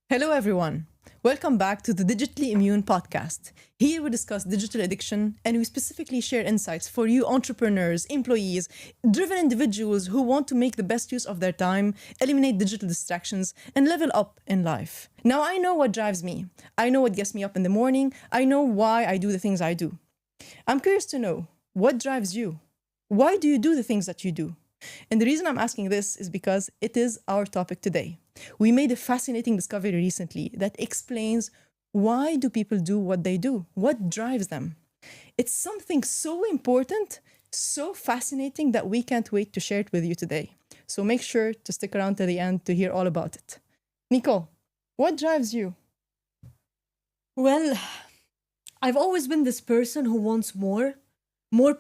Hello, everyone. Welcome back to the Digitally Immune podcast. Here we discuss digital addiction and we specifically share insights for you entrepreneurs, employees, driven individuals who want to make the best use of their time, eliminate digital distractions, and level up in life. Now, I know what drives me. I know what gets me up in the morning. I know why I do the things I do. I'm curious to know what drives you? Why do you do the things that you do? And the reason I'm asking this is because it is our topic today. We made a fascinating discovery recently that explains why do people do what they do? What drives them? It's something so important, so fascinating that we can't wait to share it with you today. So make sure to stick around to the end to hear all about it. Nicole, what drives you? Well, I've always been this person who wants more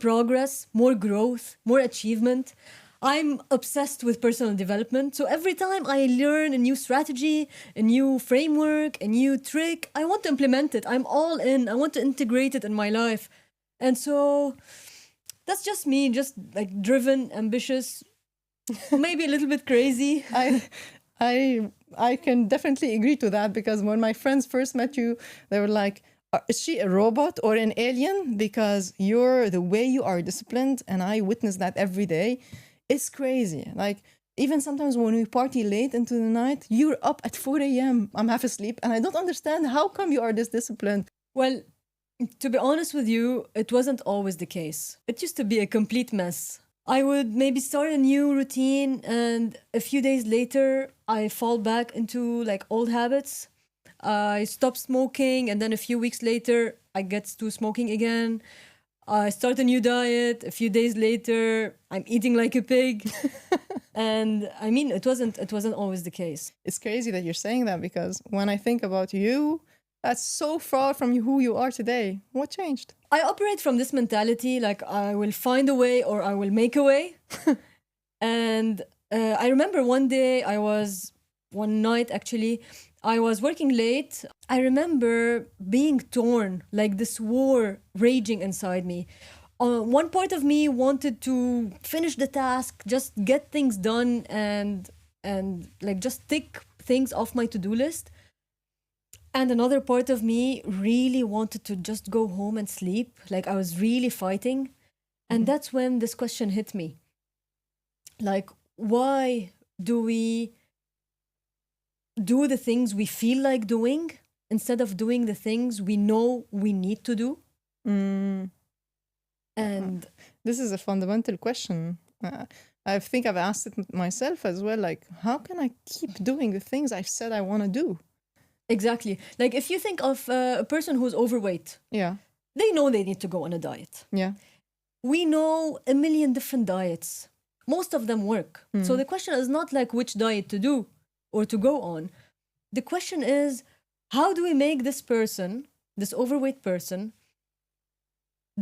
progress, more growth, more achievement. I'm obsessed with personal development. So every time I learn a new strategy, a new framework, a new trick, I want to implement it. I'm all in. I want to integrate it in my life. And so that's just me, just like driven, ambitious, maybe a little bit crazy. I can definitely agree to that because when my friends first met you, they were like, is she a robot or an alien? Because the way you are disciplined, and I witness that every day. It's crazy. Like, even sometimes when we party late into the night, you're up at 4 a.m. I'm half asleep, and I don't understand how come you are this disciplined. Well, to be honest with you, it wasn't always the case. It used to be a complete mess. I would maybe start a new routine, and a few days later, I fall back into like old habits. I stop smoking, and then a few weeks later, I get to smoking again. I start a new diet. A few days later, I'm eating like a pig. And I mean, it wasn't always the case. It's crazy that you're saying that because when I think about you, that's so far from who you are today. What changed? I operate from this mentality, like I will find a way or I will make a way. And I remember one night actually, I was working late. I remember being torn, like this war raging inside me. One part of me wanted to finish the task, just get things done and like just tick things off my to-do list. And another part of me really wanted to just go home and sleep. Like I was really fighting. And that's when this question hit me. Like, why do we do the things we feel like doing instead of doing the things we know we need to do? And this is a fundamental question. I think I've asked it myself as well. Like, how can I keep doing the things I've said I want to do? exactly. Like if you think of a person who's overweight, Yeah. they know they need to go on a diet. Yeah. We know a million different diets. Most of them work. So the question is not like which diet to do or to go on. The question is, how do we make this person, this overweight person,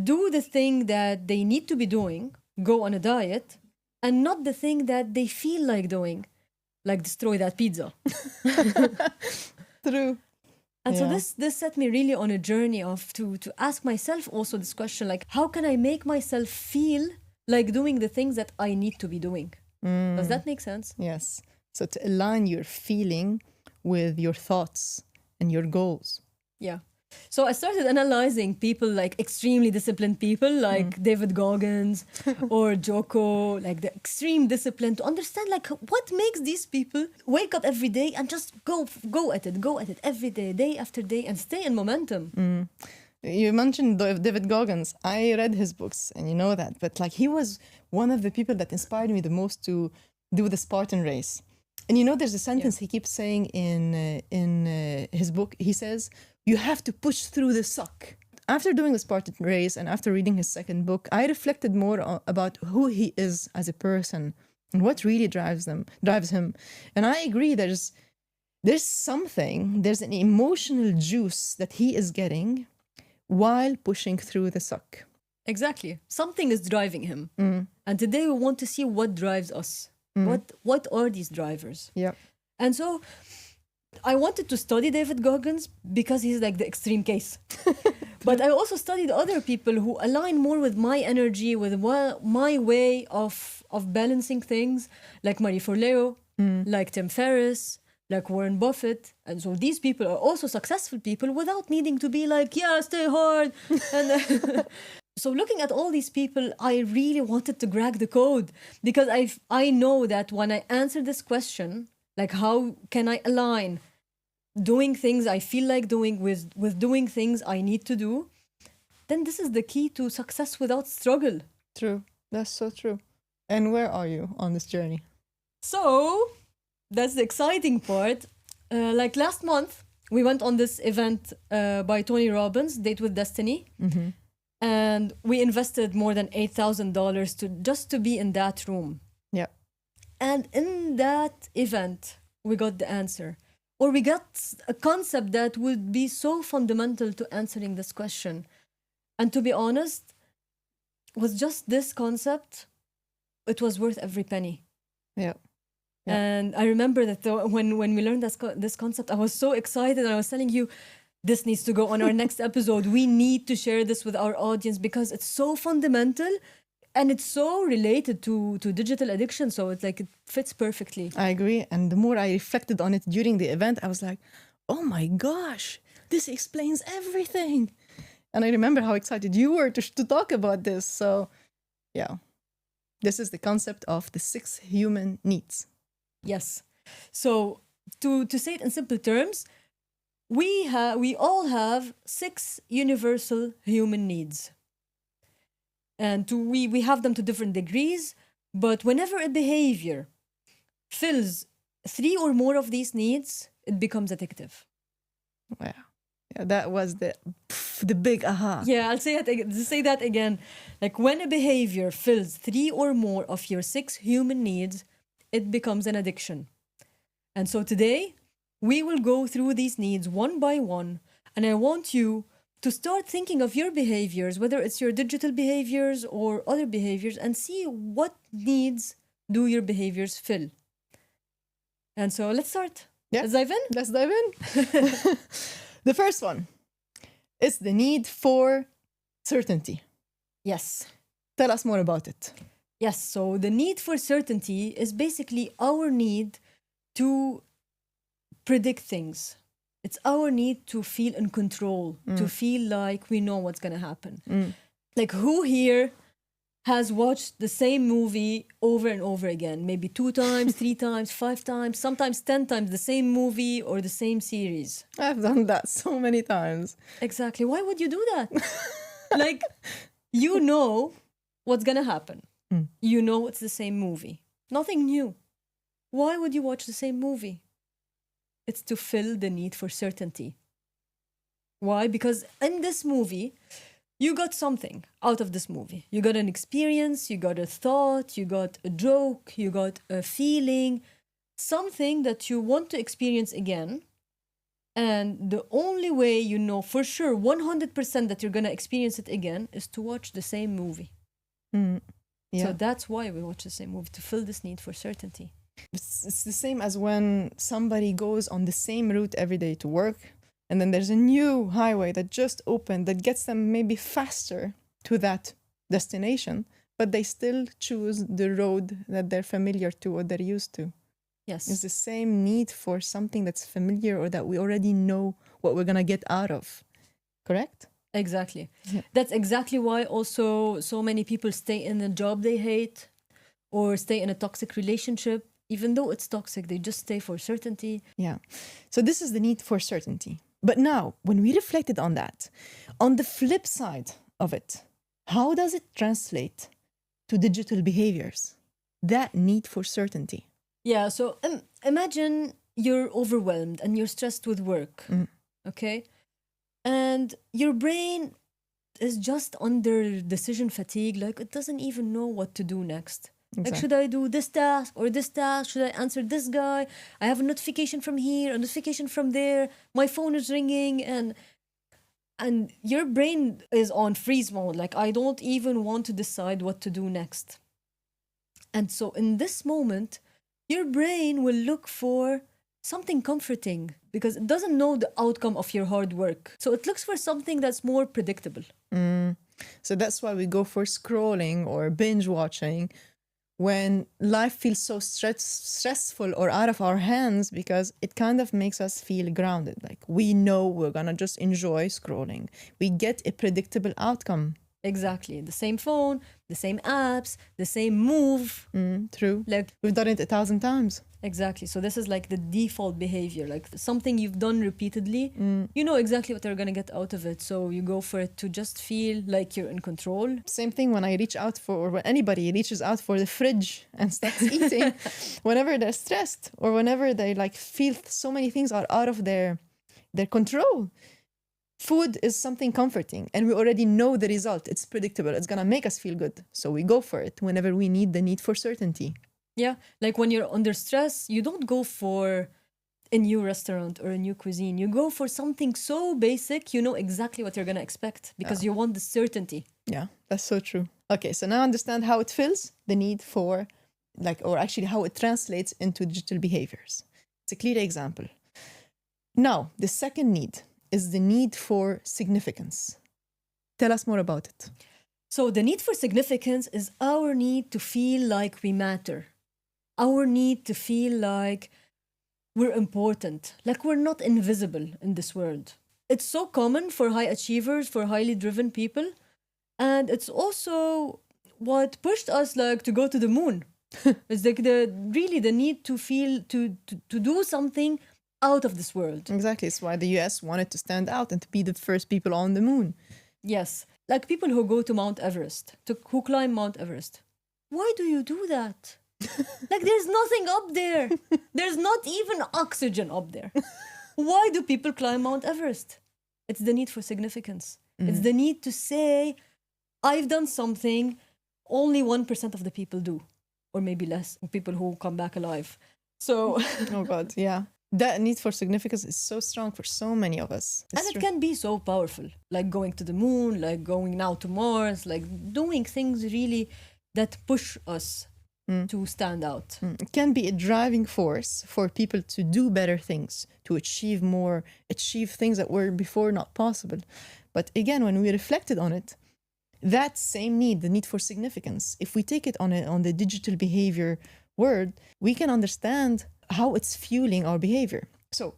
do the thing that they need to be doing, go on a diet, and not the thing that they feel like doing, like destroy that pizza. True. And so Yeah. this set me really on a journey of to ask myself also this question, like, how can I make myself feel like doing the things that I need to be doing? Does that make sense? Yes. So to align your feeling with your thoughts and your goals. Yeah. So I started analyzing people, like extremely disciplined people like David Goggins or Joko, like the extreme discipline, to understand like what makes these people wake up every day and just go at it every day after day, and stay in momentum. You mentioned David Goggins. I read his books and you know that, but like he was one of the people that inspired me the most to do the Spartan race. And you know, there's a sentence he keeps saying in his book. He says, you have to push through the suck. After doing the Spartan race and after reading his second book, I reflected more about who he is as a person and what really drives him. And I agree, there's an emotional juice that he is getting while pushing through the suck. Exactly. Something is driving him. And today we want to see what drives us. What are these drivers? Yeah. And so I wanted to study David Goggins because he's like the extreme case. But I also studied other people who align more with my energy, with my way of balancing things, like Marie Forleo, like Tim Ferriss, like Warren Buffett. And so these people are also successful people without needing to be like, yeah, stay hard. And so looking at all these people, I really wanted to crack the code because I know that when I answer this question, like how can I align doing things I feel like doing with doing things I need to do, then this is the key to success without struggle. True. That's so true. And where are you on this journey? So that's the exciting part. Like last month, we went on this event by Tony Robbins, Date with Destiny. Mm-hmm. And we invested more than $8,000 to be in that room. Yeah. And in that event, we got the answer. Or we got a concept that would be so fundamental to answering this question. And to be honest, with just this concept, it was worth every penny. Yeah. Yeah. And I remember that when we learned this concept, I was so excited. And I was telling you, this needs to go on our next episode. We need to share this with our audience because it's so fundamental and it's so related to digital addiction. So it's like it fits perfectly. I agree. And the more I reflected on it during the event, I was like, oh my gosh, this explains everything. And I remember how excited you were to talk about this. So yeah, this is the concept of the 6 human needs. Yes. So to say it in simple terms, we all have 6 universal human needs. And we have them to different degrees, but whenever a behavior fills 3 or more of these needs, it becomes addictive. Wow. Yeah, that was the big aha. Yeah, I'll say that again. Like when a behavior fills 3 or more of your 6 human needs, it becomes an addiction. And so today, we will go through these needs one by one, and I want you to start thinking of your behaviors, whether it's your digital behaviors or other behaviors, and see what needs do your behaviors fill. And so let's start. Yeah. Let's dive in. Let's dive in. The first one is the need for certainty. Yes. Tell us more about it. Yes, so the need for certainty is basically our need to predict things. It's our need to feel in control, to feel like we know what's going to happen. Like who here has watched the same movie over and over again? Maybe 2 times, 3 times, 5 times, sometimes 10 times the same movie or the same series. I've done that so many times. Exactly. Why would you do that? Like, you know what's going to happen. You know it's the same movie. Nothing new. Why would you watch the same movie? It's to fill the need for certainty. Why? Because in this movie, you got something out of this movie. You got an experience, you got a thought, you got a joke, you got a feeling, something that you want to experience again. And the only way you know for sure 100% that you're going to experience it again is to watch the same movie. Yeah. So that's why we watch the same movie, to fill this need for certainty. It's the same as when somebody goes on the same route every day to work, and then there's a new highway that just opened that gets them maybe faster to that destination, but they still choose the road that they're familiar to or they're used to. Yes. It's the same need for something that's familiar or that we already know what we're going to get out of. Correct? Exactly. Yeah. That's exactly why also so many people stay in a job they hate or stay in a toxic relationship. Even though it's toxic, they just stay for certainty. Yeah. So this is the need for certainty. But now, when we reflected on that, on the flip side of it, how does it translate to digital behaviors? That need for certainty. Yeah, so imagine you're overwhelmed and you're stressed with work, okay? And your brain is just under decision fatigue, like it doesn't even know what to do next. Exactly. Like, should I do this task or this task? Should I answer this guy? I have a notification from here, a notification from there. My phone is ringing, and your brain is on freeze mode. Like, I don't even want to decide what to do next. And so in this moment, your brain will look for something comforting because it doesn't know the outcome of your hard work. So it looks for something that's more predictable. So that's why we go for scrolling or binge watching, when life feels so stressful or out of our hands, because it kind of makes us feel grounded. Like we know we're gonna just enjoy scrolling. We get a predictable outcome. Exactly. The same phone, the same apps, the same move. True. Like, We've done it 1,000 times. exactly. So this is like the default behavior, like something you've done repeatedly. You know exactly what you're going to get out of it. So you go for it to just feel like you're in control. Same thing when I reach out for, or when anybody reaches out for the fridge and starts eating, whenever they're stressed or whenever they like feel so many things are out of their control. Food is something comforting and we already know the result. It's predictable. It's going to make us feel good. So we go for it whenever we need the need for certainty. Yeah. Like when you're under stress, you don't go for a new restaurant or a new cuisine. You go for something so basic, you know exactly what you're going to expect because you want the certainty. Yeah, that's so true. Okay, so now understand how it feels, the need for, like, or actually how it translates into digital behaviors. It's a clear example. Now, the second need is the need for significance. Tell us more about it. So the need for significance is our need to feel like we matter. Our need to feel like we're important, like we're not invisible in this world. It's so common for high achievers, for highly driven people. And it's also what pushed us like to go to the moon. It's like the need to feel, to do something out of this world. Exactly. It's why the US wanted to stand out and to be the first people on the moon. Yes. Like people who go to Mount Everest, who climb Mount Everest. Why do you do that? Like there's nothing up there. There's not even oxygen up there. Why do people climb Mount Everest? It's the need for significance. It's the need to say, I've done something only 1% of the people do, or maybe less, people who come back alive. So, Oh God, yeah. That need for significance is so strong for so many of us. and it can be so powerful, like going to the moon, like going now to Mars, like doing things really that push us to stand out. It can be a driving force for people to do better things, to achieve more, achieve things that were before not possible. But again, when we reflected on it, that same need, the need for significance, if we take it on the digital behavior word, we can understand how it's fueling our behavior. So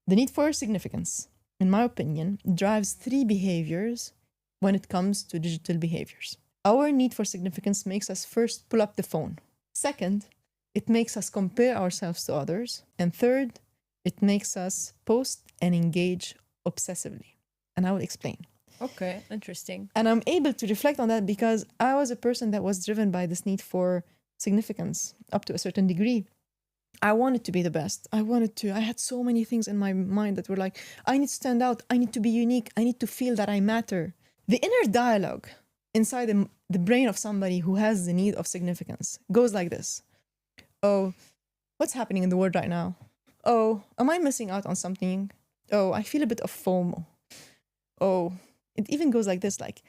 the need for significance, in my opinion, drives 3 behaviors when it comes to digital behaviors. Our need for significance makes us first pull up the phone. Second, it makes us compare ourselves to others. And third, it makes us post and engage obsessively. And I will explain. Okay, interesting. And I'm able to reflect on that because I was a person that was driven by this need for significance up to a certain degree. I wanted to be the best. I had so many things in my mind that were like, I need to stand out. I need to be unique. I need to feel that I matter. The inner dialogue inside the brain of somebody who has the need of significance goes like this. Oh, what's happening in the world right now? Oh, am I missing out on something? Oh, I feel a bit of FOMO. Oh, it even goes like this, like,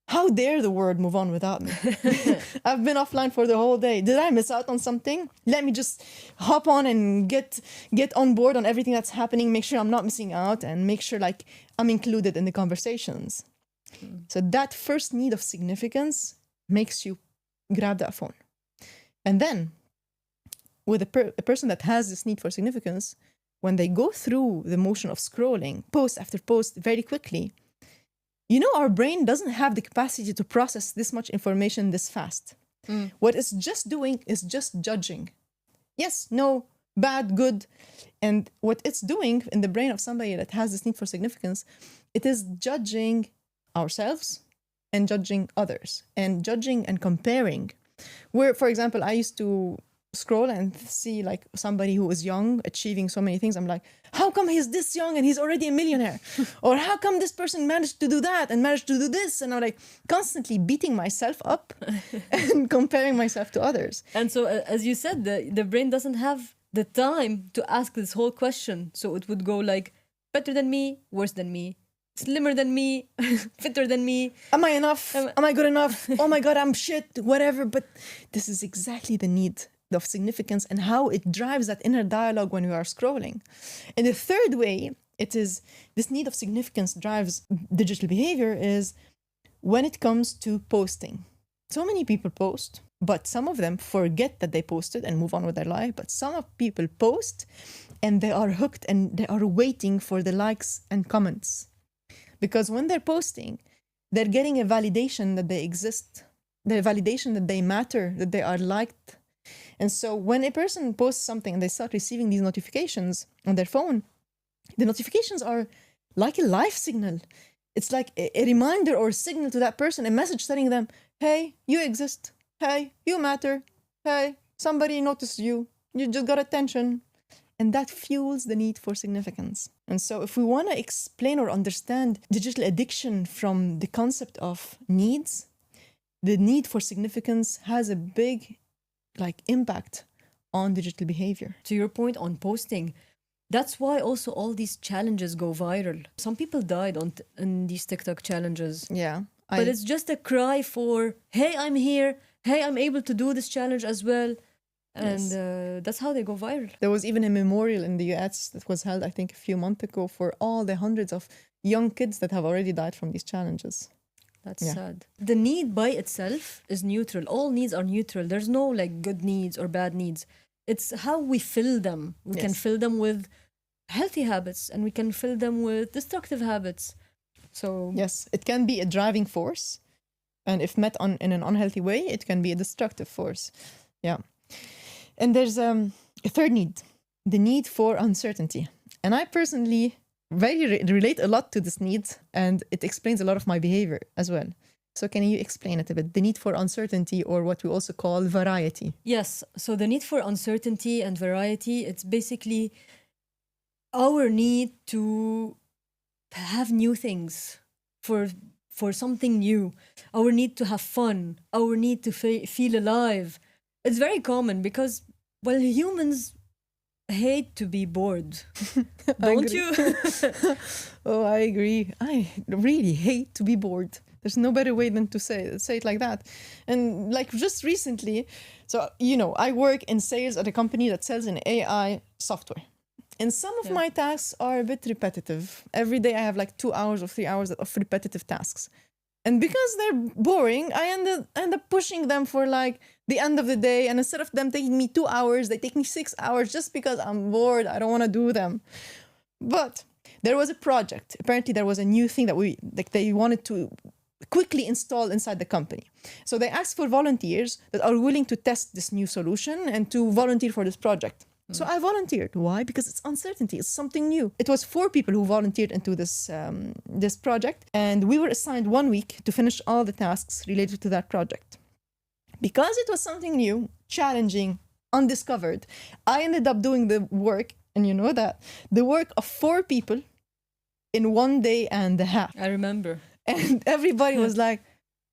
how dare the world move on without me? I've been offline for the whole day. Did I miss out on something? Let me just hop on and get on board on everything that's happening, make sure I'm not missing out, and make sure like I'm included in the conversations. So that first need of significance makes you grab that phone. And then with a person that has this need for significance, when they go through the motion of scrolling post after post very quickly, you know, our brain doesn't have the capacity to process this much information this fast. What it's just doing is just judging. Yes, no, bad, good. And what it's doing in the brain of somebody that has this need for significance, it is judging ourselves and judging others and judging and comparing. Where, for example, I used to scroll and see like somebody who is young achieving so many things. I'm like, how come he's this young and he's already a millionaire? Or how come this person managed to do that and managed to do this? And I'm like constantly beating myself up and comparing myself to others. And so, as you said, the brain doesn't have the time to ask this whole question. So it would go like, better than me, worse than me, slimmer than me, fitter than me. Am I enough? Am I good enough? Oh my God, I'm shit, whatever. But this is exactly the need of significance and how it drives that inner dialogue when we are scrolling. And the third way it is this need of significance drives digital behavior is when it comes to posting. So many people post, But some of them forget that they posted and move on with their life. But some of people post and they are hooked and they are waiting for the likes and comments. Because when they're posting, they're getting a validation that they exist, the validation that they matter, that they are liked. And so when a person posts something and they start receiving these notifications on their phone, the notifications are like a life signal. It's like a reminder or a signal to that person, a message telling them, hey, you exist. Hey, you matter. Hey, somebody noticed you. You just got attention. And that fuels the need for significance. And so if we want to explain or understand digital addiction from the concept of needs, the need for significance has a big impact on digital behavior. To your point on posting, that's why also all these challenges go viral. Some people died on these TikTok challenges. Yeah. But it's just a cry for, hey, I'm here. Hey, I'm able to do this challenge as well. And that's how they go viral. There was even a memorial in the US that was held, I think, a few months ago for all the hundreds of young kids that have already died from these challenges. That's sad. The need by itself is neutral. All needs are neutral. There's no good needs or bad needs. It's how we fill them. We can fill them with healthy habits and we can fill them with destructive habits. So yes, it can be a driving force. And if met in an unhealthy way, it can be a destructive force. Yeah. And there's a third need, the need for uncertainty. And I personally relate a lot to this need, and it explains a lot of my behavior as well. So can you explain it a bit? The need for uncertainty, or what we also call variety. Yes. So the need for uncertainty and variety, it's basically our need to have new things, for something new, our need to have fun, our need to feel alive. It's very common because, well, humans hate to be bored. Don't you? Oh, I agree. I really hate to be bored. There's no better way than to say it like that. And just recently, so, I work in sales at a company that sells an AI software. And some of my tasks are a bit repetitive. Every day I have 2 hours or 3 hours of repetitive tasks. And because they're boring, I end up pushing them for the end of the day. And instead of them taking me 2 hours, they take me 6 hours just because I'm bored. I don't want to do them. But there was a project. Apparently there was a new thing that they wanted to quickly install inside the company. So they asked for volunteers that are willing to test this new solution and to volunteer for this project. So I volunteered. Why? Because it's uncertainty. It's something new. It was 4 people who volunteered into this project, and we were assigned 1 week to finish all the tasks related to that project. Because it was something new, challenging, undiscovered, I ended up doing the work, and the work of 4 people in 1 day and a half. I remember. And everybody was like,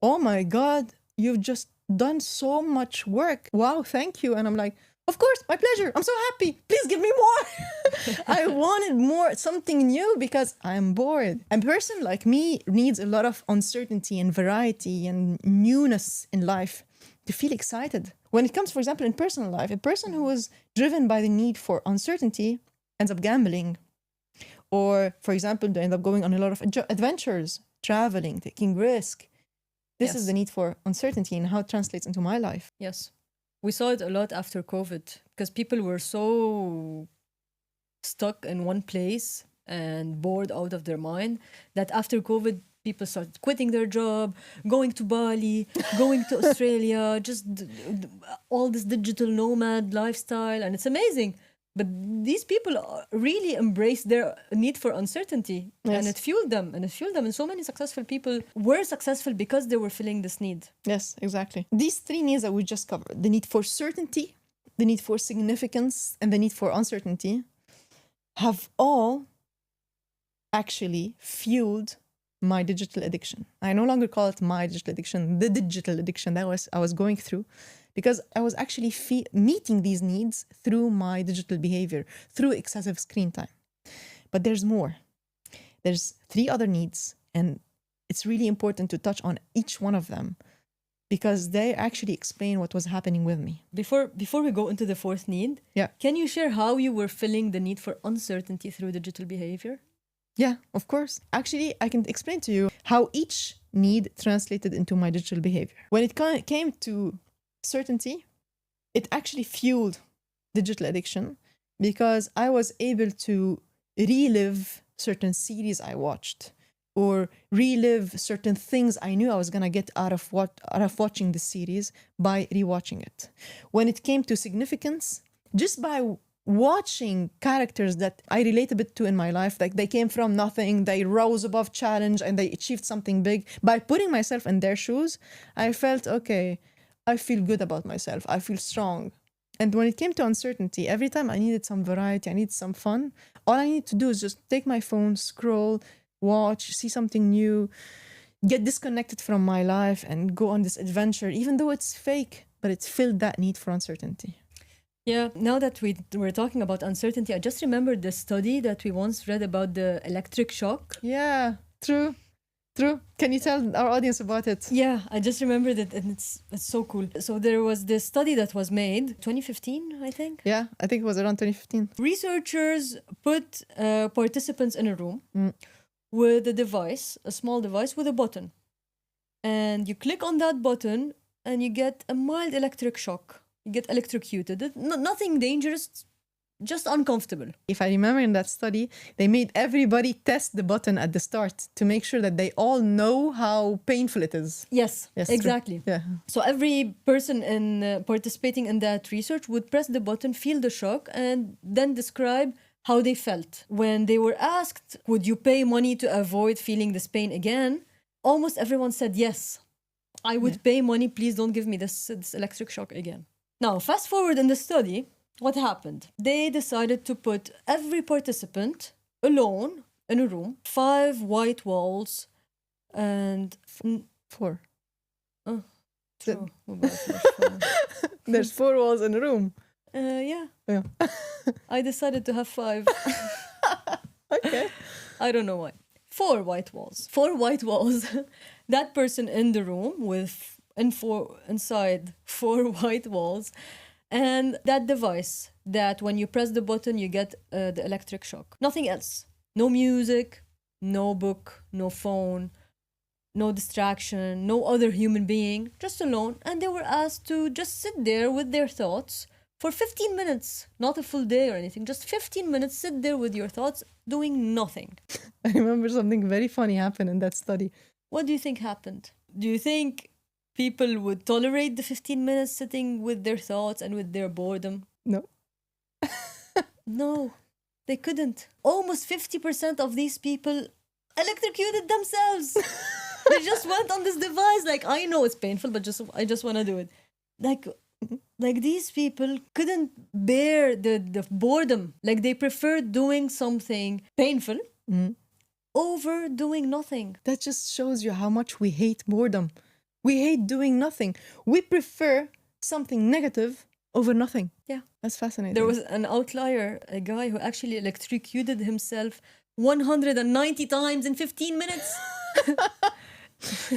oh my God, you've just done so much work. Wow, thank you. And I'm like, of course, my pleasure. I'm so happy. Please give me more. I wanted more, something new, because I'm bored. A person like me needs a lot of uncertainty and variety and newness in life to feel excited. When it comes, for example, in personal life, a person who is driven by the need for uncertainty ends up gambling. Or, for example, they end up going on a lot of adventures, traveling, taking risk. This is the need for uncertainty and how it translates into my life. Yes. We saw it a lot after COVID because people were so stuck in one place and bored out of their mind that after COVID, people started quitting their job, going to Bali, going to Australia, just all this digital nomad lifestyle. And it's amazing. But these people really embrace their need for uncertainty, and it fueled them. And so many successful people were successful because they were filling this need. Yes, exactly. These 3 needs that we just covered, the need for certainty, the need for significance, and the need for uncertainty, have all actually fueled my digital addiction. I no longer call it my digital addiction, the digital addiction that I was going through. Because I was actually meeting these needs through my digital behavior, through excessive screen time. But there's more. There's 3 other needs, and it's really important to touch on each one of them because they actually explain what was happening with me. Before we go into the 4th need, can you share how you were filling the need for uncertainty through digital behavior? Yeah, of course. Actually, I can explain to you how each need translated into my digital behavior. When it came to certainty, it actually fueled digital addiction because I was able to relive certain series I watched or relive certain things I knew I was gonna get out of watching the series by rewatching it. When it came to significance, just by watching characters that I relate a bit to in my life, like they came from nothing, they rose above challenge and they achieved something big. By putting myself in their shoes, I felt, okay, I feel good about myself. I feel strong. And when it came to uncertainty, every time I needed some variety, I needed some fun, all I need to do is just take my phone, scroll, watch, see something new, get disconnected from my life and go on this adventure, even though it's fake, but it filled that need for uncertainty. Yeah, now that we're talking about uncertainty, I just remembered the study that we once read about the electric shock. Yeah, true. Can you tell our audience about it? Yeah, I just remembered it, and it's so cool. So there was this study that was made 2015, I think. Yeah, I think it was around 2015. Researchers put participants in a room with a device, a small device with a button. And you click on that button and you get a mild electric shock. You get electrocuted. Nothing dangerous, just uncomfortable. If I remember in that study, they made everybody test the button at the start to make sure that they all know how painful it is. Yes, exactly. Yeah. So every person participating in that research would press the button, feel the shock, and then describe how they felt. When they were asked, would you pay money to avoid feeling this pain again? Almost everyone said yes. I would pay money, please don't give me this electric shock again. Now, fast forward in the study, what happened? They decided to put every participant alone in a room, 5 white walls, and 4. Oh, true. There's 4 walls in a room. Yeah. Yeah. I decided to have 5. Okay. I don't know why. 4 white walls. 4 white walls. That person in the room with inside 4 white walls, and that device that when you press the button you get the electric shock. Nothing else. No music, no book, no phone, no distraction, no other human being, just alone. And they were asked to just sit there with their thoughts for 15 minutes, not a full day or anything, just 15 minutes, sit there with your thoughts, doing nothing. I remember something very funny happened in that study. What do you think happened? Do you think people would tolerate the 15 minutes sitting with their thoughts and with their boredom? No. No, they couldn't. Almost 50% of these people electrocuted themselves. They just went on this device. Like, I know it's painful, but I just want to do it. Like these people couldn't bear the boredom. Like, they preferred doing something painful over doing nothing. That just shows you how much we hate boredom. We hate doing nothing. We prefer something negative over nothing. Yeah. That's fascinating. There was an outlier, a guy who actually electrocuted himself 190 times in 15 minutes.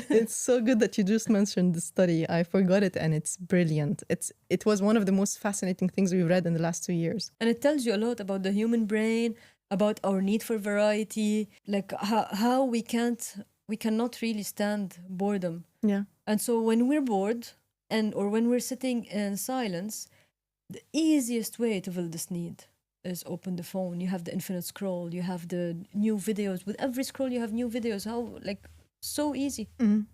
It's so good that you just mentioned the study. I forgot it and it's brilliant. It was one of the most fascinating things we've read in the last 2 years. And it tells you a lot about the human brain, about our need for variety, like how we cannot really stand boredom. Yeah. And so when we're bored or when we're sitting in silence, the easiest way to fill this need is open the phone. You have the infinite scroll. You have the new videos. With every scroll, you have new videos. How, like, so easy.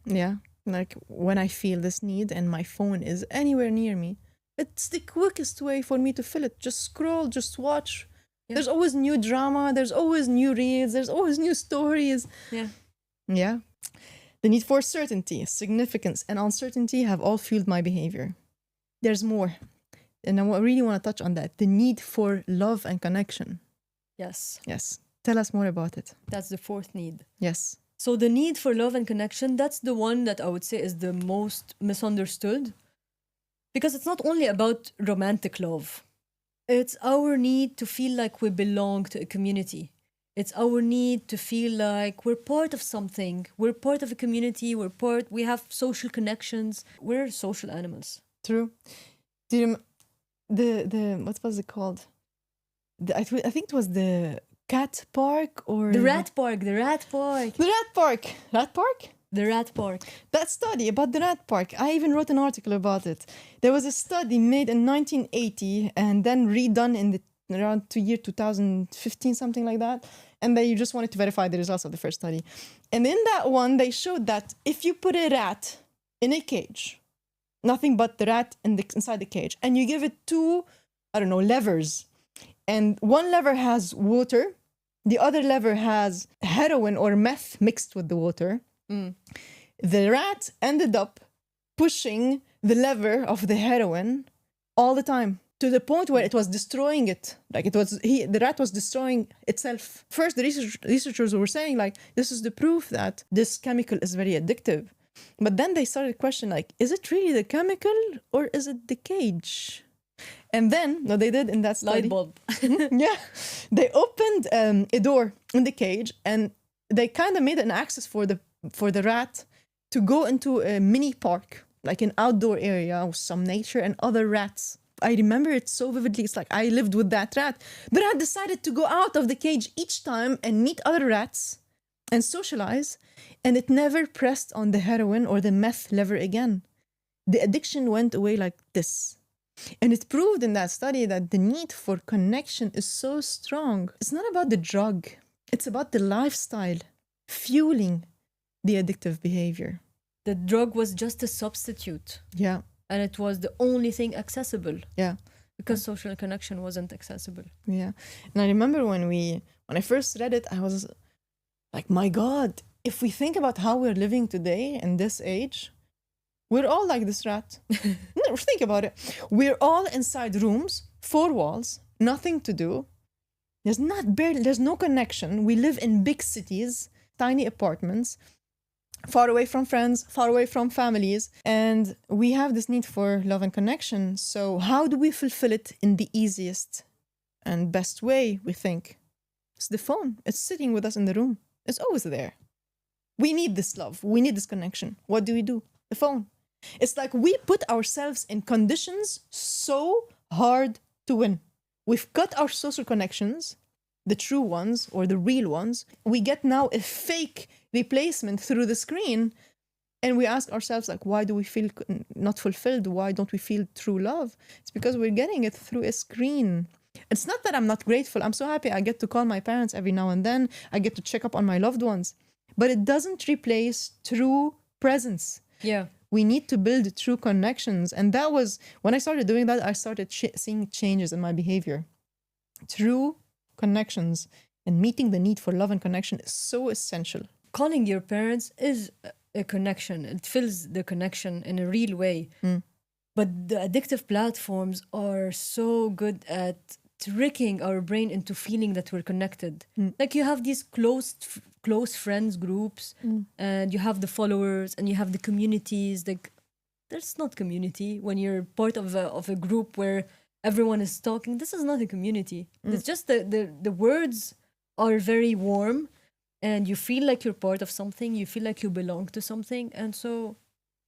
Yeah. Like, when I feel this need and my phone is anywhere near me, it's the quickest way for me to fill it. Just scroll, just watch. Yeah. There's always new drama. There's always new reads. There's always new stories. Yeah. Yeah. The need for certainty, significance, and uncertainty have all fueled my behavior. There's more. And I really want to touch on that. The need for love and connection. Yes. Yes. Tell us more about it. That's the 4th need. Yes. So the need for love and connection, that's the one that I would say is the most misunderstood. Because it's not only about romantic love. It's our need to feel like we belong to a community. It's our need to feel like we're part of something. We're part of a community. We have social connections. We're social animals. True. Do you what was it called? I think it was the cat park or the rat park. The rat park. The rat park. Rat park? The rat park. That study about the rat park, I even wrote an article about it. There was a study made in 1980 and then redone in the around to year 2015, something like that. And they just wanted to verify the results of the first study. And in that one, they showed that if you put a rat in a cage, nothing but the rat inside the cage, and you give it two, I don't know, levers, and one lever has water, the other lever has heroin or meth mixed with the water, the rat ended up pushing the lever of the heroin all the time, to the point where it was destroying it. Like the rat was destroying itself. First, the researchers were saying like, this is the proof that this chemical is very addictive. But then they started questioning like, is it really the chemical or is it the cage? And then what they did in that study, Light bulb. yeah, they opened a door in the cage and they kind of made an access for the rat to go into a mini park, like an outdoor area with some nature and other rats. I remember it so vividly. It's like I lived with that rat. The rat decided to go out of the cage each time and meet other rats and socialize, and it never pressed on the heroin or the meth lever again. The addiction went away like this. And it proved in that study that the need for connection is so strong. It's not about the drug. It's about the lifestyle fueling the addictive behavior. The drug was just a substitute. Yeah. And it was the only thing accessible. Yeah. Because social connection wasn't accessible. Yeah. And I remember when I first read it, I was like, my God, if we think about how we're living today in this age, we're all like this rat. No, think about it. We're all inside rooms, 4 walls, nothing to do. There's no connection. We live in big cities, tiny apartments, far away from friends, far away from families, and we have this need for love and connection. So how do we fulfill it in the easiest and best way, we think? It's the phone. It's sitting with us in the room. It's always there. We need this love. We need this connection. What do? The phone. It's like we put ourselves in conditions so hard to win. We've cut our social connections, the true ones or the real ones. We get now a fake replacement through the screen, and we ask ourselves like, why do we feel not fulfilled? Why don't we feel true love? It's because we're getting it through a screen. It's not that I'm not grateful. I'm so happy I get to call my parents every now and then. I get to check up on my loved ones, but it doesn't replace true presence. Yeah. We need to build true connections. And that was, when I started doing that, I started seeing changes in my behavior. True connections and meeting the need for love and connection is so essential. Calling your parents is a connection. It fills the connection in a real way. But the addictive platforms are so good at tricking our brain into feeling that we're connected. Like you have these close friends groups, and you have the followers, and you have the communities. Like there's not community when you're part of a group where everyone is talking. This is not a community. It's just the words are very warm, and you feel like you're part of something. You feel like you belong to something, and so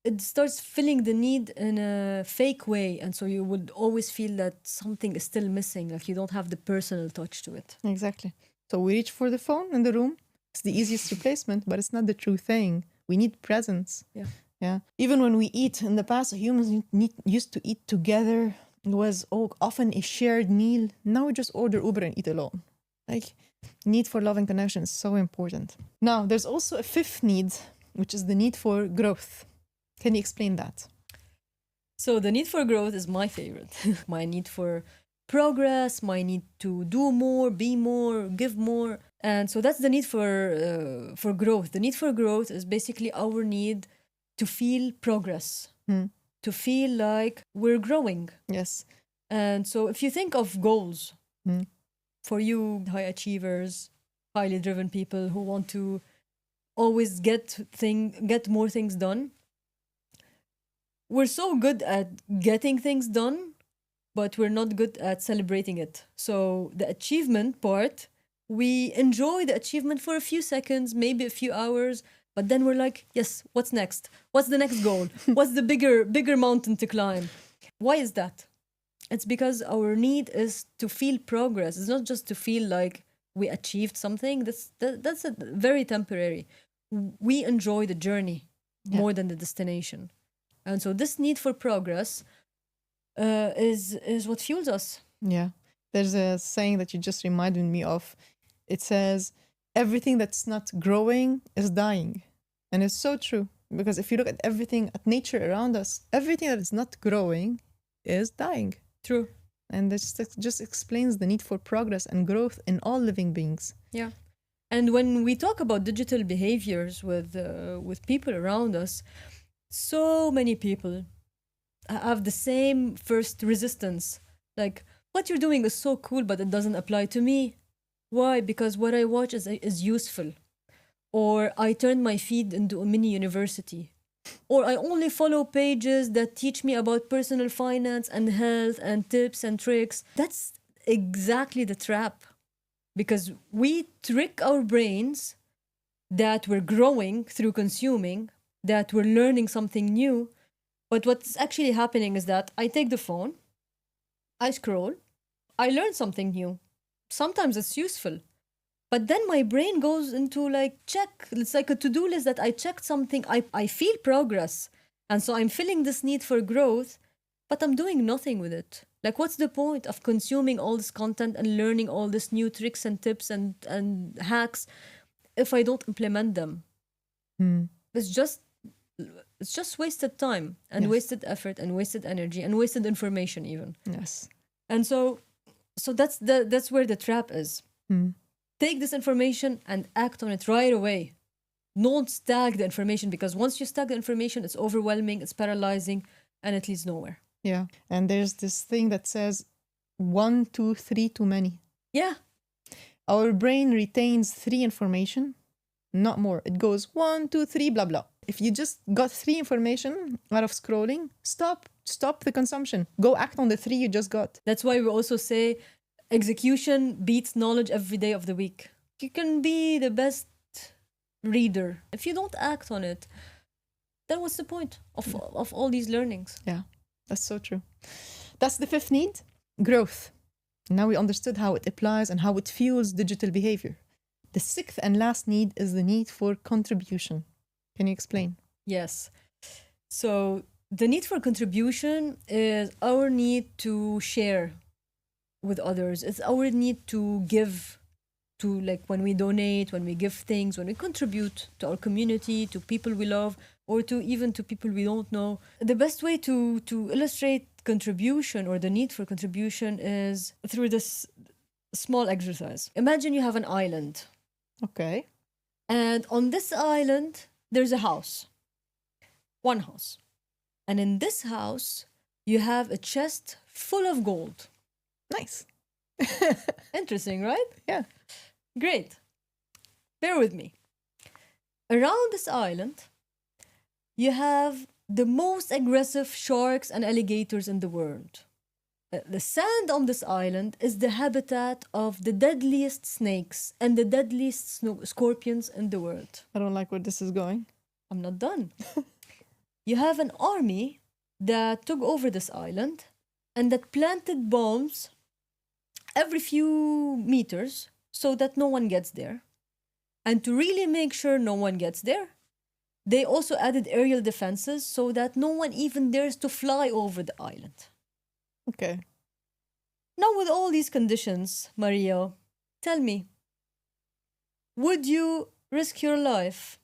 it starts filling the need in a fake way. And so you would always feel that something is still missing, like you don't have the personal touch to it. Exactly. So we reach for the phone in the room. It's the easiest replacement, but it's not the true thing. We need presence. Yeah. Even when we eat in the past, humans used to eat together. It was often a shared meal. Now we just order Uber and eat alone. Like, need for love and connection is so important. Now, there's also a 5th need, which is the need for growth. Can you explain that? So the need for growth is my favorite. My need for progress, my need to do more, be more, give more. And so that's the need for growth. The need for growth is basically our need to feel progress, to feel like we're growing. Yes. And so if you think of goals, for you, high achievers, highly driven people who want to always get more things done, we're so good at getting things done, but we're not good at celebrating it. So the achievement part, we enjoy the achievement for a few seconds, maybe a few hours, but then we're like, yes, what's next? What's the next goal? What's the bigger mountain to climb? Why is that? It's because our need is to feel progress. It's not just to feel like we achieved something. That's very temporary. we enjoy the journey more than the destination. And so this need for progress is what fuels us. Yeah. There's a saying that you just reminded me of. It says, everything that's not growing is dying. And it's so true. Because if you look at everything, at nature around us, everything that is not growing is dying. True. And this just explains the need for progress and growth in all living beings. Yeah. And when we talk about digital behaviors with people around us, so many people have the same first resistance. Like, what you're doing is so cool, but it doesn't apply to me. Why? Because what I watch is useful. Or I turn my feed into a mini university. Or I only follow pages that teach me about personal finance and health and tips and tricks. That's exactly the trap. Because we trick our brains that we're growing through consuming, that we're learning something new. But what's actually happening is that I take the phone, I scroll, I learn something new. Sometimes it's useful. But then my brain goes into check. It's like a to-do list that I checked something. I feel progress. And so I'm feeling this need for growth, but I'm doing nothing with it. Like, what's the point of consuming all this content and learning all these new tricks and tips and hacks if I don't implement them? It's just wasted time and wasted effort and wasted energy and wasted information even. Yes. And so that's where the trap is. Take this information and act on it right away. Don't stack the information, because once you stack the information, it's overwhelming, it's paralyzing, and it leads nowhere. Yeah. And there's this thing that says 1, 2, 3 too many. Yeah. Our brain retains 3 information, not more. It goes 1, 2, 3, blah, blah. If you just got 3 information out of scrolling, stop the consumption. Go act on the 3 you just got. That's why we also say execution beats knowledge every day of the week. You can be the best reader. If you don't act on it, then what's the point of all these learnings? Yeah, that's so true. That's the 5th need, growth. Now we understood how it applies and how it fuels digital behavior. The 6th and last need is the need for contribution. Can you explain? Yes. So the need for contribution is our need to share with others. It's our need to give, to when we donate, when we give things, when we contribute to our community, to people we love, or to even to people we don't know. The best way to illustrate contribution or the need for contribution is through this small exercise. Imagine you have an island. Okay. And on this island, there's a house. One house. And in this house, you have a chest full of gold. Nice. Interesting, right? Yeah. Great. Bear with me. Around this island, you have the most aggressive sharks and alligators in the world. The sand on this island is the habitat of the deadliest snakes and the deadliest scorpions in the world. I don't like where this is going. I'm not done. You have an army that took over this island and that planted bombs every few meters so that no one gets there. And to really make sure no one gets there, they also added aerial defenses so that no one even dares to fly over the island. Okay. Now, with all these conditions, Maria, tell me, would you risk your life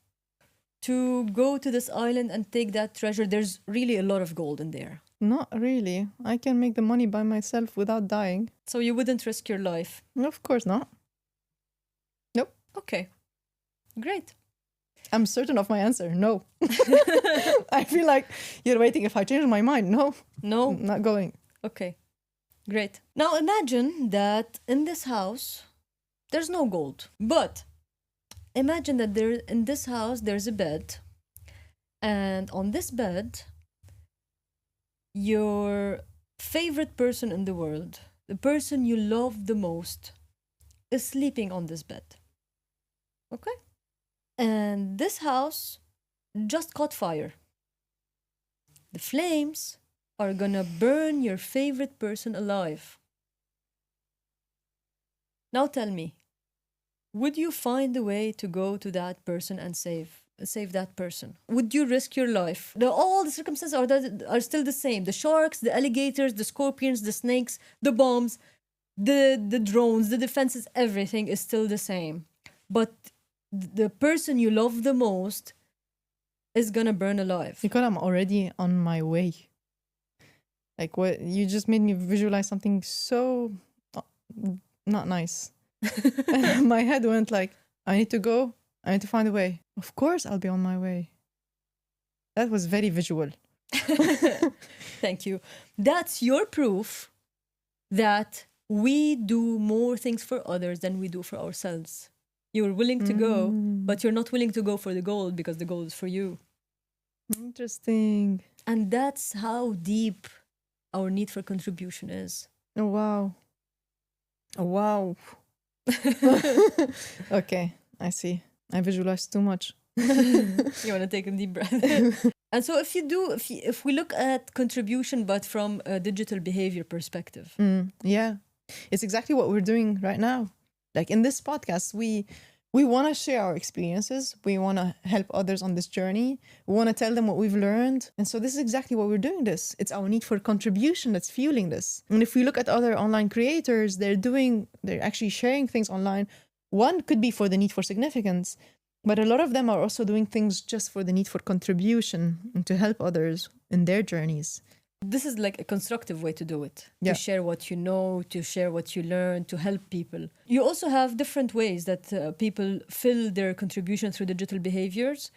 to go to this island and take that treasure? There's really a lot of gold in there. Not really. I can make the money by myself without dying. So you wouldn't risk your life? Of course not. Nope. Okay. Great. I'm certain of my answer. No. I feel like you're waiting if I change my mind. No. No? I'm not going. Okay. Great. Now imagine that in this house, there's no gold. But imagine that in this house, there's a bed. And on this bed, your favorite person in the world, the person you love the most, is sleeping on this bed. Okay? And this house just caught fire. The flames are gonna burn your favorite person alive. Now tell me, would you find a way to go to that person and save? save that person? Would you risk your life? All the circumstances are still the same. The sharks, the alligators, the scorpions, the snakes, the bombs, the drones, the defenses, everything is still the same. But the person you love the most is gonna burn alive. Nicole, I'm already on my way. Like, what you just made me visualize something so not nice. My head went like, I need to go. I need to find a way. Of course, I'll be on my way. That was very visual. Thank you. That's your proof that we do more things for others than we do for ourselves. You're willing to go, but you're not willing to go for the goal because the goal is for you. Interesting. And that's how deep our need for contribution is. Oh, wow. Oh, wow. Okay, I see. I visualized too much. You want to take a deep breath. And so if we look at contribution, but from a digital behavior perspective. Yeah, it's exactly what we're doing right now. Like in this podcast, we want to share our experiences. We want to help others on this journey. We want to tell them what we've learned. And so this is exactly what we're doing this. It's our need for contribution that's fueling this. And if we look at other online creators, they're actually sharing things online. One could be for the need for significance, but a lot of them are also doing things just for the need for contribution and to help others in their journeys. This is like a constructive way to do it. Yeah. To share what you know, to share what you learn, to help people. You also have different ways that people fill their contribution through digital behaviors.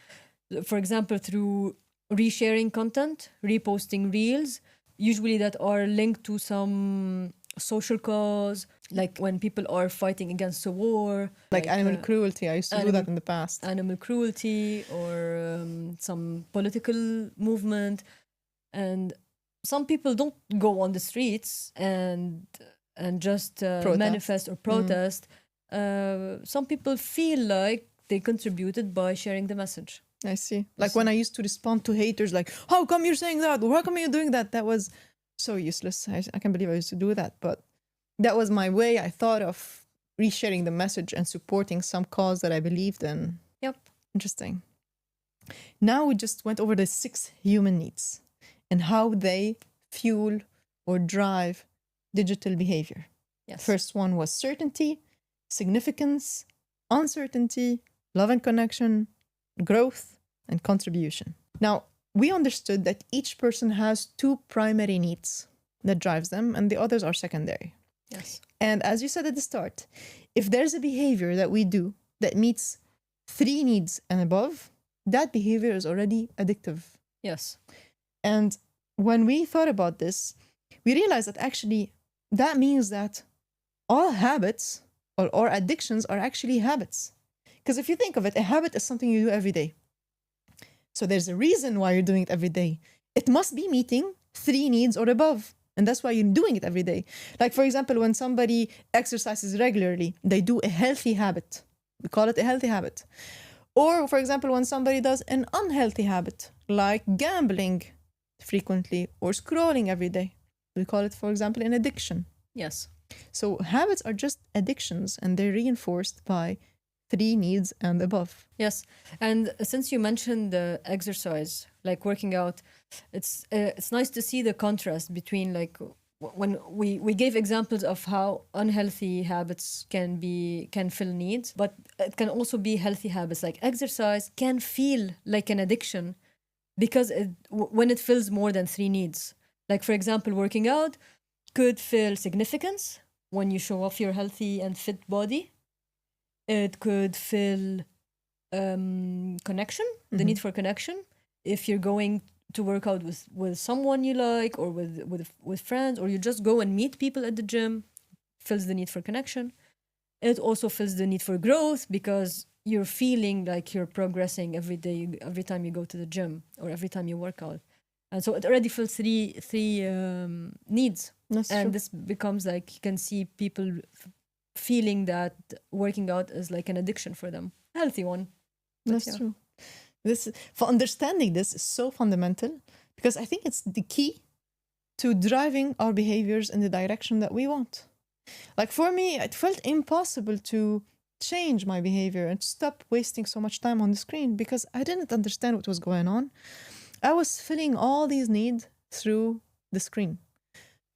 For example, through resharing content, reposting reels, usually that are linked to some social cause, like when people are fighting against a war. Like animal cruelty. I used to do that in the past. Animal cruelty or some political movement. And some people don't go on the streets and just manifest or protest. Some people feel like they contributed by sharing the message. I see. Like when I used to respond to haters, like, how come you're saying that? Or how come you're doing that? That was so useless. I can't believe I used to do that. But that was my way. I thought of resharing the message and supporting some cause that I believed in. Yep. Interesting. Now we just went over the 6 human needs and how they fuel or drive digital behavior. Yes. First one was certainty, significance, uncertainty, love and connection, growth, and contribution. Now, we understood that each person has 2 primary needs that drives them, and the others are secondary. Yes. And as you said at the start, if there's a behavior that we do that meets 3 needs and above, that behavior is already addictive. Yes. And when we thought about this, we realized that actually that means that all habits or addictions are actually habits. Because if you think of it, a habit is something you do every day. So there's a reason why you're doing it every day. It must be meeting 3 needs or above. And that's why you're doing it every day. Like, for example, when somebody exercises regularly, they do a healthy habit. We call it a healthy habit. Or, for example, when somebody does an unhealthy habit, like gambling frequently or scrolling every day, we call it, for example, an addiction. Yes. So habits are just addictions, and they're reinforced by 3 needs and above. Yes. And since you mentioned the exercise, like working out, it's nice to see the contrast between like when we gave examples of how unhealthy habits can fill needs, but it can also be healthy habits. Like exercise can feel like an addiction because when it fills more than 3 needs. Like, for example, working out could fill significance when you show off your healthy and fit body. It could fill connection, the need for connection. If you're going to work out with someone you like, or with friends, or you just go and meet people at the gym, fills the need for connection. It also fills the need for growth because you're feeling like you're progressing every day, every time you go to the gym or every time you work out. And so it already fills three needs. That's and true. This becomes like, you can see people feeling that working out is like an addiction for them. A healthy one. That's true. For understanding this is so fundamental, because I think it's the key to driving our behaviors in the direction that we want. Like for me, it felt impossible to change my behavior and stop wasting so much time on the screen because I didn't understand what was going on. I was filling all these needs through the screen.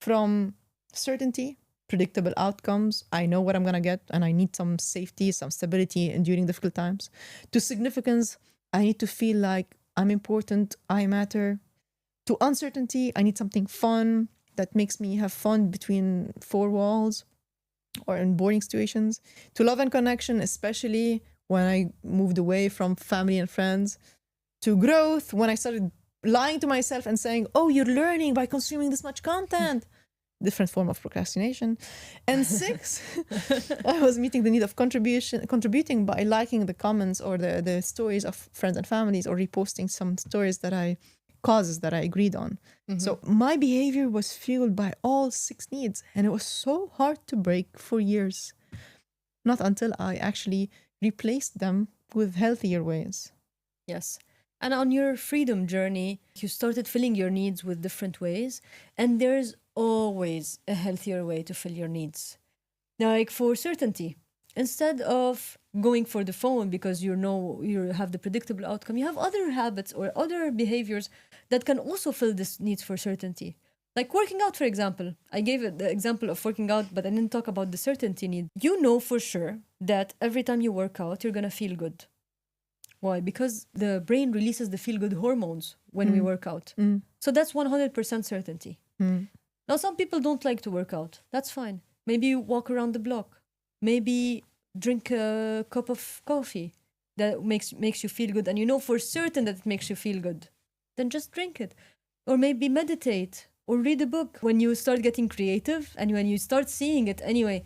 From certainty, predictable outcomes, I know what I'm going to get and I need some safety, some stability during difficult times, to significance, I need to feel like I'm important, I matter. To uncertainty, I need something fun that makes me have fun between four walls or in boring situations. To love and connection, especially when I moved away from family and friends. To growth, when I started lying to myself and saying, oh, you're learning by consuming this much content. Different form of procrastination. And 6, I was meeting the need of contributing by liking the comments or the stories of friends and families or reposting some stories causes that I agreed on. So my behavior was fueled by all 6 needs, and it was so hard to break for years. Not until I actually replaced them with healthier ways. Yes. And on your freedom journey, you started filling your needs with different ways, and there's always a healthier way to fill your needs. Like for certainty, instead of going for the phone because you know you have the predictable outcome, you have other habits or other behaviors that can also fill this needs for certainty. Like working out, for example. I gave it the example of working out, but I didn't talk about the certainty need. You know for sure that every time you work out, you're going to feel good. Why? Because the brain releases the feel-good hormones when we work out. So that's 100% certainty. Now, some people don't like to work out. That's fine. Maybe you walk around the block. Maybe drink a cup of coffee that makes you feel good. And you know for certain that it makes you feel good. Then just drink it. Or maybe meditate or read a book. When you start getting creative and when you start seeing it anyway,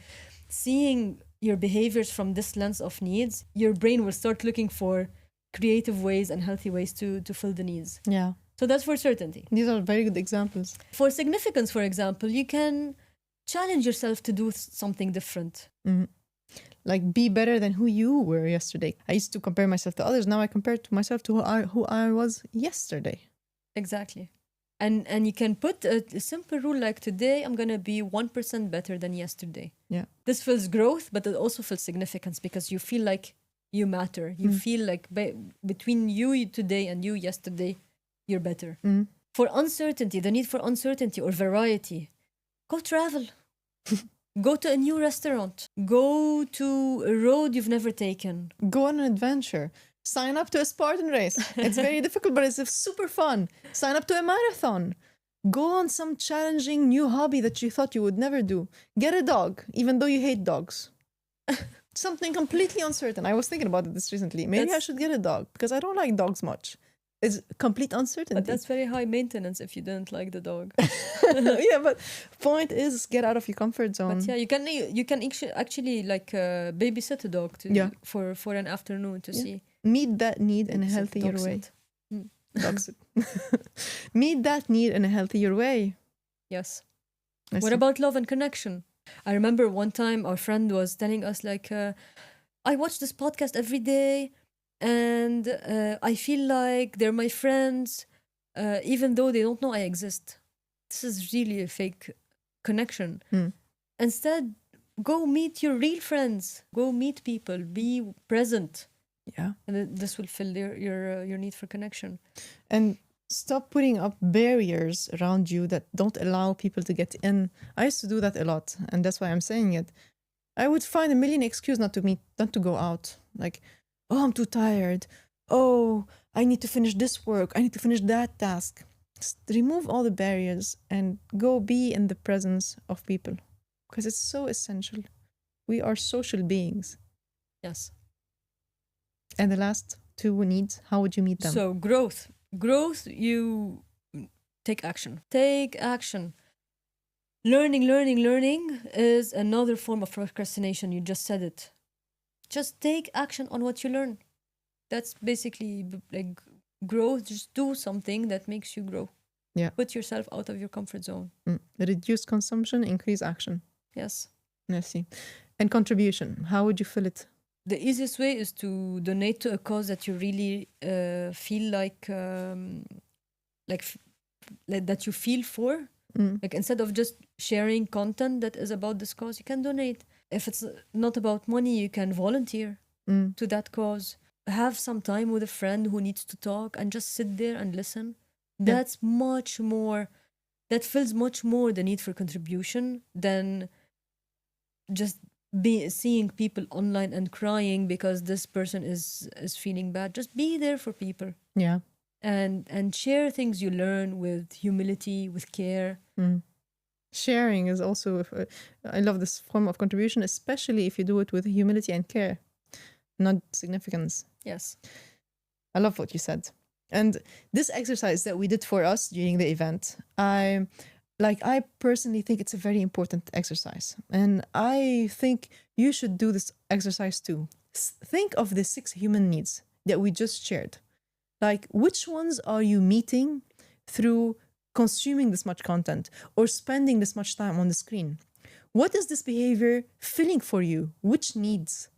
seeing your behaviors from this lens of needs, your brain will start looking for creative ways and healthy ways to fill the needs. Yeah. So that's for certainty. These are very good examples. For significance, for example, you can challenge yourself to do something different. Like be better than who you were yesterday. I used to compare myself to others. Now I compare to myself to who I was yesterday. Exactly. And you can put a simple rule like today, I'm going to be 1% better than yesterday. Yeah. This feels growth, but it also feels significance because you feel like you matter. You feel like between you today and you yesterday, you're better. For uncertainty, the need for uncertainty or variety, go travel. Go to a new restaurant. Go to a road you've never taken. Go on an adventure. Sign up to a Spartan race. It's very difficult, but it's super fun. Sign up to a marathon. Go on some challenging new hobby that you thought you would never do. Get a dog, even though you hate dogs. Something completely uncertain. I was thinking about this recently. Maybe I should get a dog because I don't like dogs much. It's complete uncertainty. But that's very high maintenance if you didn't like the dog. Yeah, but point is get out of your comfort zone. But yeah, you can actually like babysit a dog for an afternoon to see. Meet that need in a healthier way. Dogsit. Meet that need in a healthier way. Yes. What about love and connection? I remember one time our friend was telling us like, I watch this podcast every day and I feel like they're my friends even though they don't know I exist. This is really a fake connection. Instead, go meet your real friends. Go meet people. Be present. Yeah. And this will fill your need for connection. And stop putting up barriers around you that don't allow people to get in. I used to do that a lot, and that's why I'm saying it. I would find a million excuses not to go out. Like, oh, I'm too tired. Oh, I need to finish this work. I need to finish that task. Just remove all the barriers and go be in the presence of people because it's so essential. We are social beings. Yes. And the last 2 needs, how would you meet them? So growth, you take action. Take action. Learning is another form of procrastination. You just said it. Just take action on what you learn. That's basically like growth. Just do something that makes you grow. Yeah. Put yourself out of your comfort zone. Reduce consumption, increase action. Yes. I see. And contribution, how would you fill it? The easiest way is to donate to a cause that you really feel like that you feel for. Like instead of just sharing content that is about this cause, you can donate. if it's not about money, you can volunteer to that cause. Have some time with a friend who needs to talk and just sit there and listen. That's much more, that fills much more the need for contribution than just seeing people online and crying because this person is feeling bad. Just be there for people. Yeah. And share things you learn with humility, with care. Sharing is also, I love this form of contribution, especially if you do it with humility and care, not significance. Yes. I love what you said. And this exercise that we did for us during the event, I personally think it's a very important exercise. And I think you should do this exercise too. Think of the 6 human needs that we just shared. Like, which ones are you meeting through consuming this much content or spending this much time on the screen? What is this behavior filling for you? Which needs?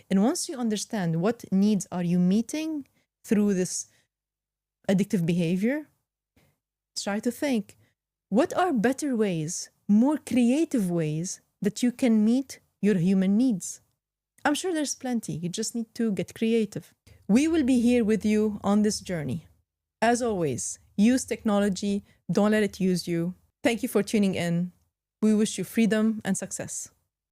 And once you understand what needs are you meeting through this addictive behavior, try to think, what are better ways, more creative ways that you can meet your human needs? I'm sure there's plenty. You just need to get creative. We will be here with you on this journey. As always, use technology. Don't let it use you. Thank you for tuning in. We wish you freedom and success.